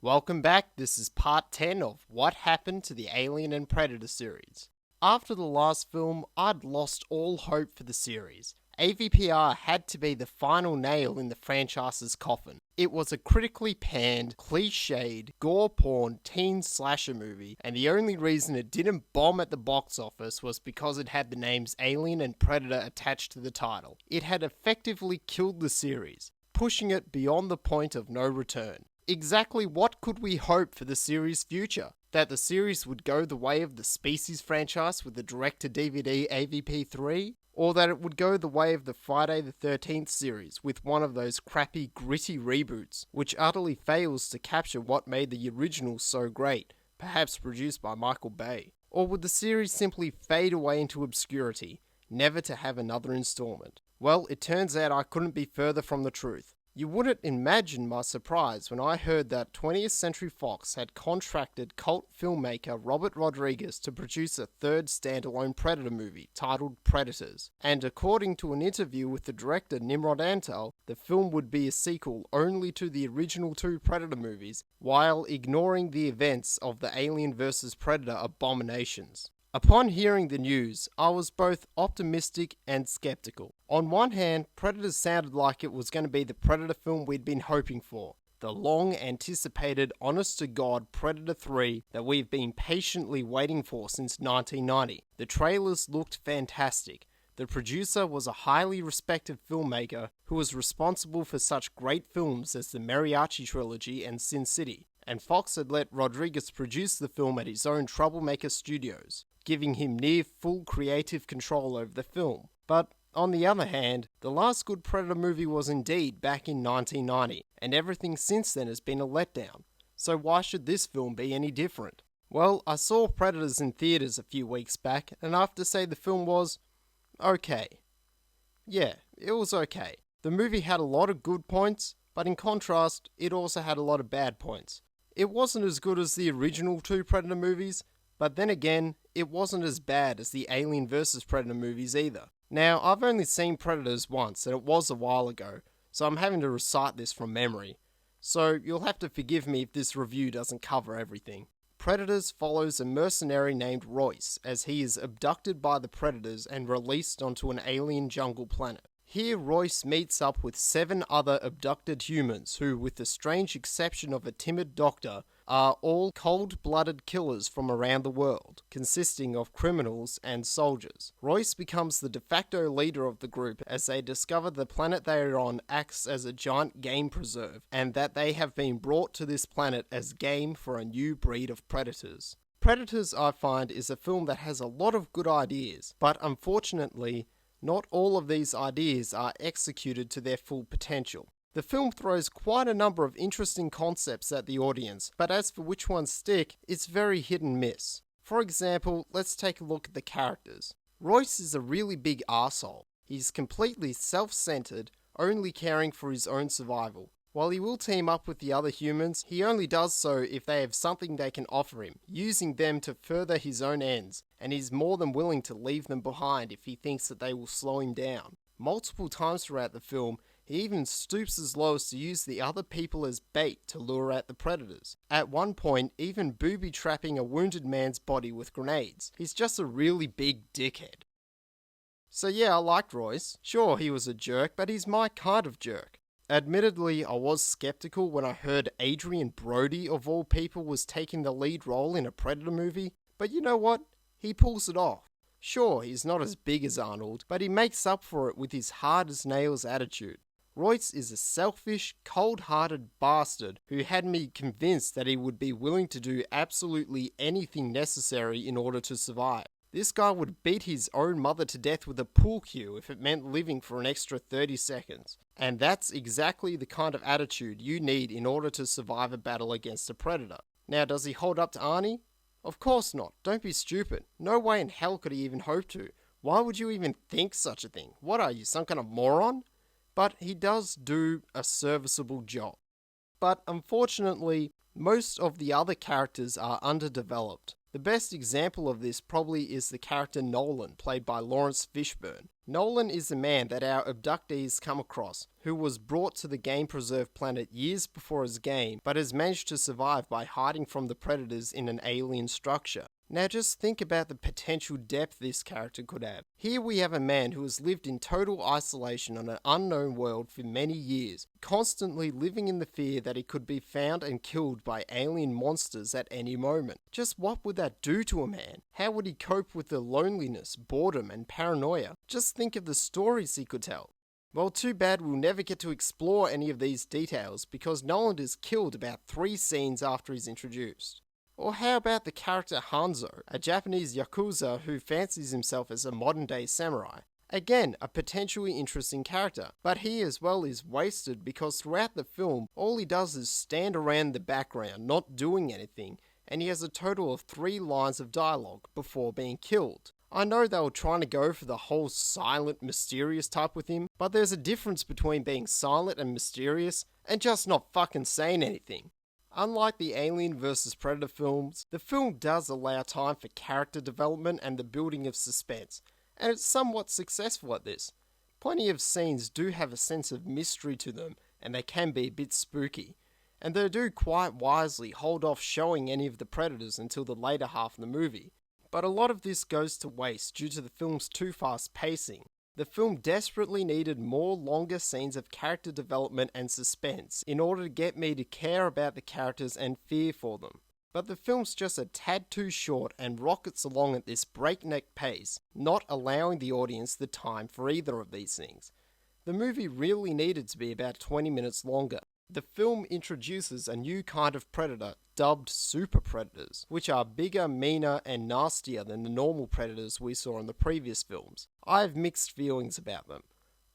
Welcome back, this is part 10 of What Happened to the Alien and Predator series. After the last film, I'd lost all hope for the series. AVPR had to be the final nail in the franchise's coffin. It was a critically panned, cliched, gore porn teen slasher movie, and the only reason it didn't bomb at the box office was because it had the names Alien and Predator attached to the title. It had effectively killed the series, pushing it beyond the point of no return. Exactly what could we hope for the series' future? That the series would go the way of the Species franchise with the direct-to-DVD AVP3? Or that it would go the way of the Friday the 13th series with one of those crappy, gritty reboots, which utterly fails to capture what made the original so great, perhaps produced by Michael Bay? Or would the series simply fade away into obscurity, never to have another installment? Well, it turns out I couldn't be further from the truth. You wouldn't imagine my surprise when I heard that 20th Century Fox had contracted cult filmmaker Robert Rodriguez to produce a third standalone Predator movie titled Predators. And according to an interview with the director Nimrod Antal, the film would be a sequel only to the original two Predator movies, while ignoring the events of the Alien vs. Predator abominations. Upon hearing the news, I was both optimistic and skeptical. On one hand, Predators sounded like it was going to be the Predator film we'd been hoping for. The long-anticipated, honest-to-God Predator 3 that we've been patiently waiting for since 1990. The trailers looked fantastic. The producer was a highly respected filmmaker who was responsible for such great films as the Mariachi Trilogy and Sin City. And Fox had let Rodriguez produce the film at his own Troublemaker Studios, giving him near full creative control over the film. But on the other hand, the last good Predator movie was indeed back in 1990, and everything since then has been a letdown. So why should this film be any different? Well, I saw Predators in theaters a few weeks back, and I have to say the film was okay. Yeah, it was okay. The movie had a lot of good points, but in contrast, it also had a lot of bad points. It wasn't as good as the original two Predator movies, but then again, it wasn't as bad as the Alien vs. Predator movies either. Now, I've only seen Predators once, and it was a while ago, so I'm having to recite this from memory. So you'll have to forgive me if this review doesn't cover everything. Predators follows a mercenary named Royce as he is abducted by the Predators and released onto an alien jungle planet. Here Royce meets up with 7 other abducted humans who, with the strange exception of a timid doctor, are all cold-blooded killers from around the world, consisting of criminals and soldiers. Royce becomes the de facto leader of the group as they discover the planet they are on acts as a giant game preserve, and that they have been brought to this planet as game for a new breed of predators. Predators, I find, is a film that has a lot of good ideas, but unfortunately, not all of these ideas are executed to their full potential. The film throws quite a number of interesting concepts at the audience, but as for which ones stick, it's very hit and miss. For example, let's take a look at the characters. Royce is a really big arsehole. He's completely self-centered, only caring for his own survival. While he will team up with the other humans, he only does so if they have something they can offer him, using them to further his own ends, and he's more than willing to leave them behind if he thinks that they will slow him down. Multiple times throughout the film, he even stoops as low as to use the other people as bait to lure out the predators. At one point, even booby-trapping a wounded man's body with grenades. He's just a really big dickhead. So yeah, I liked Royce. Sure, he was a jerk, but he's my kind of jerk. Admittedly, I was skeptical when I heard Adrian Brody, of all people, was taking the lead role in a Predator movie, but you know what? He pulls it off. Sure, he's not as big as Arnold, but he makes up for it with his hard-as-nails attitude. Royce is a selfish, cold-hearted bastard who had me convinced that he would be willing to do absolutely anything necessary in order to survive. This guy would beat his own mother to death with a pool cue if it meant living for an extra 30 seconds. And that's exactly the kind of attitude you need in order to survive a battle against a predator. Now, does he hold up to Arnie? Of course not. Don't be stupid. No way in hell could he even hope to. Why would you even think such a thing? What are you, some kind of moron? But he does do a serviceable job. But unfortunately, most of the other characters are underdeveloped. The best example of this probably is the character Nolan, played by Lawrence Fishburne. Nolan is the man that our abductees come across, who was brought to the game-preserved planet years before his game, but has managed to survive by hiding from the predators in an alien structure. Now just think about the potential depth this character could have. Here we have a man who has lived in total isolation on an unknown world for many years, constantly living in the fear that he could be found and killed by alien monsters at any moment. Just what would that do to a man? How would he cope with the loneliness, boredom, and paranoia? Just think of the stories he could tell. Well, too bad we'll never get to explore any of these details because Nolan is killed about 3 scenes after he's introduced. Or how about the character Hanzo, a Japanese yakuza who fancies himself as a modern-day samurai? Again, a potentially interesting character, but he as well is wasted because throughout the film, all he does is stand around the background, not doing anything, and he has a total of 3 lines of dialogue before being killed. I know they were trying to go for the whole silent, mysterious type with him, but there's a difference between being silent and mysterious and just not fucking saying anything. Unlike the Alien vs Predator films, the film does allow time for character development and the building of suspense, and it's somewhat successful at this. Plenty of scenes do have a sense of mystery to them, and they can be a bit spooky, and they do quite wisely hold off showing any of the predators until the later half of the movie. But a lot of this goes to waste due to the film's too fast pacing. The film desperately needed more longer scenes of character development and suspense in order to get me to care about the characters and fear for them. But the film's just a tad too short and rockets along at this breakneck pace, not allowing the audience the time for either of these things. The movie really needed to be about 20 minutes longer. The film introduces a new kind of predator, dubbed super predators, which are bigger, meaner, and nastier than the normal predators we saw in the previous films. I have mixed feelings about them.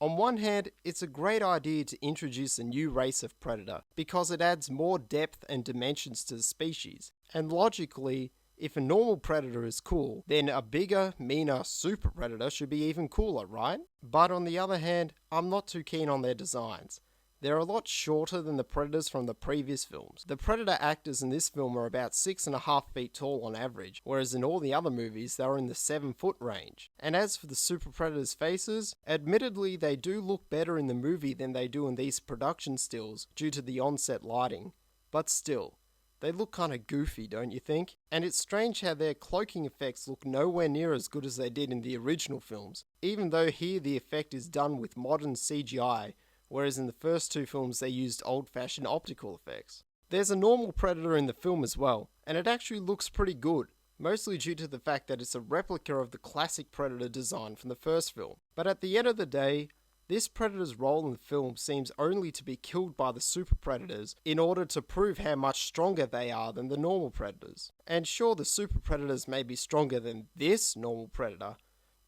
On one hand, it's a great idea to introduce a new race of predator, because it adds more depth and dimensions to the species, and logically, if a normal predator is cool, then a bigger, meaner super predator should be even cooler, right? But on the other hand, I'm not too keen on their designs. They're a lot shorter than the predators from the previous films. The predator actors in this film are about 6.5 feet tall on average, whereas in all the other movies they are in the 7-foot range. And as for the super predators' faces, admittedly they do look better in the movie than they do in these production stills due to the on-set lighting. But still, they look kinda goofy, don't you think? And it's strange how their cloaking effects look nowhere near as good as they did in the original films, even though here the effect is done with modern CGI, whereas in the first 2 films they used old-fashioned optical effects. There's a normal predator in the film as well, and it actually looks pretty good, mostly due to the fact that it's a replica of the classic predator design from the first film. But at the end of the day, this predator's role in the film seems only to be killed by the super predators in order to prove how much stronger they are than the normal predators. And sure, the super predators may be stronger than this normal predator,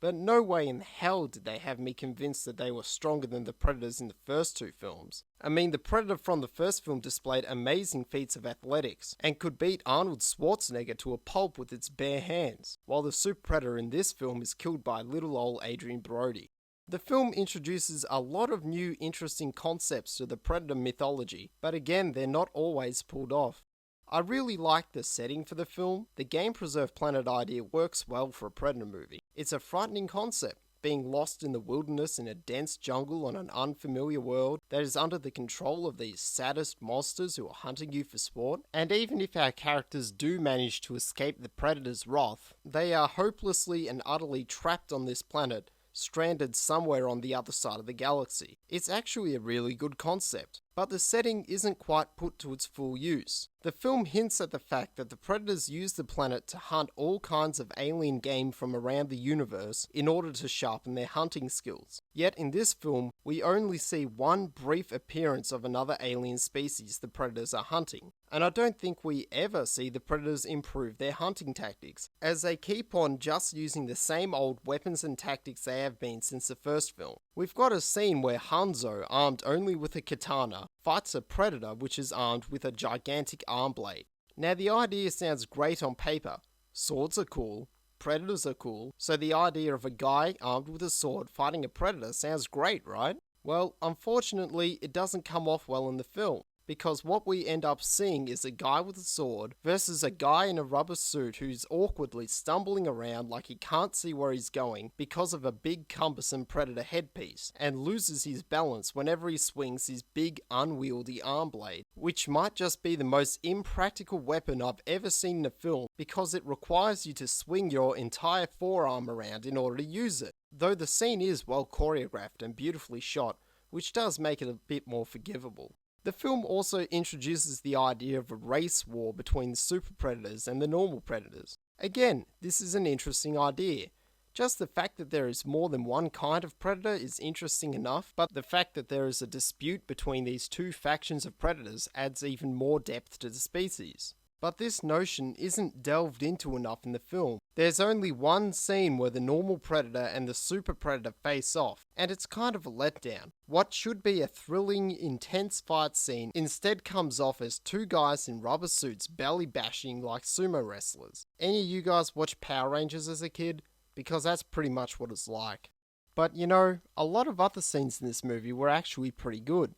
but no way in hell did they have me convinced that they were stronger than the predators in the first 2 films. I mean, the predator from the first film displayed amazing feats of athletics, and could beat Arnold Schwarzenegger to a pulp with its bare hands, while the super predator in this film is killed by little old Adrian Brody. The film introduces a lot of new interesting concepts to the predator mythology, but again they're not always pulled off. I really like the setting for the film. The game-preserved planet idea works well for a predator movie. It's a frightening concept, being lost in the wilderness in a dense jungle on an unfamiliar world that is under the control of these sadist monsters who are hunting you for sport. And even if our characters do manage to escape the predator's wrath, they are hopelessly and utterly trapped on this planet, stranded somewhere on the other side of the galaxy. It's actually a really good concept, but the setting isn't quite put to its full use. The film hints at the fact that the predators use the planet to hunt all kinds of alien game from around the universe in order to sharpen their hunting skills. Yet in this film, we only see one brief appearance of another alien species the predators are hunting. And I don't think we ever see the predators improve their hunting tactics, as they keep on just using the same old weapons and tactics they have been since the first film. We've got a scene where Hanzo, armed only with a katana, fights a predator which is armed with a gigantic arm blade. Now the idea sounds great on paper. Swords are cool, predators are cool, so the idea of a guy armed with a sword fighting a predator sounds great, right? Well, unfortunately, it doesn't come off well in the film. because what we end up seeing is a guy with a sword versus a guy in a rubber suit who's awkwardly stumbling around like he can't see where he's going because of a big cumbersome predator headpiece, and loses his balance whenever he swings his big unwieldy arm blade, which might just be the most impractical weapon I've ever seen in a film because it requires you to swing your entire forearm around in order to use it. Though the scene is well choreographed and beautifully shot, which does make it a bit more forgivable. The film also introduces the idea of a race war between the super predators and the normal predators. Again, this is an interesting idea. Just the fact that there is more than one kind of predator is interesting enough, but the fact that there is a dispute between these two factions of predators adds even more depth to the species. But this notion isn't delved into enough in the film. There's only one scene where the normal predator and the super predator face off, and it's kind of a letdown. What should be a thrilling, intense fight scene instead comes off as two guys in rubber suits belly bashing like sumo wrestlers. Any of you guys watch Power Rangers as a kid? Because that's pretty much what it's like. But you know, a lot of other scenes in this movie were actually pretty good.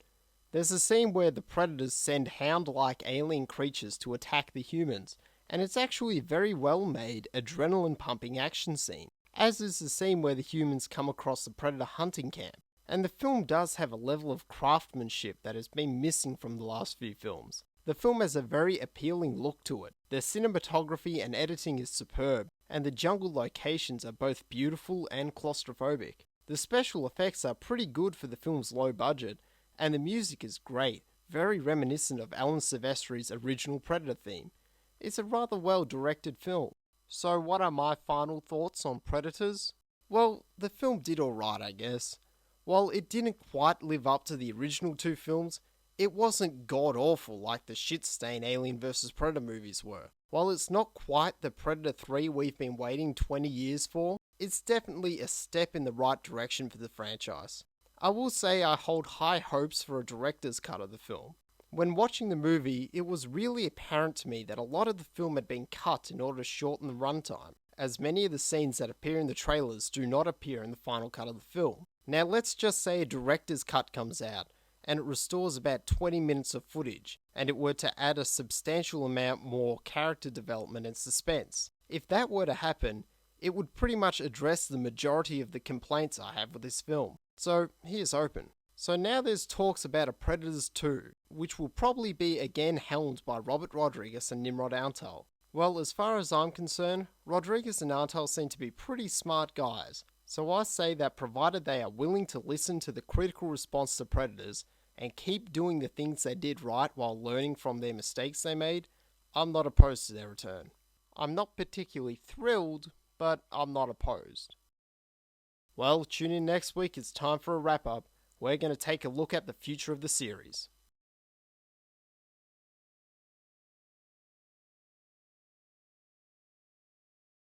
There's a scene where the predators send hound-like alien creatures to attack the humans, and it's actually a very well-made, adrenaline-pumping action scene, as is the scene where the humans come across the predator hunting camp. And the film does have a level of craftsmanship that has been missing from the last few films. The film has a very appealing look to it. The cinematography and editing is superb, and the jungle locations are both beautiful and claustrophobic. The special effects are pretty good for the film's low budget, and the music is great, very reminiscent of Alan Silvestri's original Predator theme. It's a rather well directed film. So what are my final thoughts on Predators? Well, the film did alright, I guess. While it didn't quite live up to the original two films, it wasn't god-awful like the shit-stain Alien vs Predator movies were. While it's not quite the Predator 3 we've been waiting 20 years for, it's definitely a step in the right direction for the franchise. I will say I hold high hopes for a director's cut of the film. When watching the movie, it was really apparent to me that a lot of the film had been cut in order to shorten the runtime, as many of the scenes that appear in the trailers do not appear in the final cut of the film. Now let's just say a director's cut comes out, and it restores about 20 minutes of footage, and it were to add a substantial amount more character development and suspense. If that were to happen, it would pretty much address the majority of the complaints I have with this film. So here's open. So now there's talks about a Predators 2, which will probably be again helmed by Robert Rodriguez and Nimrod Antal. Well, as far as I'm concerned, Rodriguez and Antal seem to be pretty smart guys, so I say that provided they are willing to listen to the critical response to Predators and keep doing the things they did right while learning from their mistakes they made, I'm not opposed to their return. I'm not particularly thrilled, but I'm not opposed. Well, tune in next week, it's time for a wrap-up. We're going to take a look at the future of the series.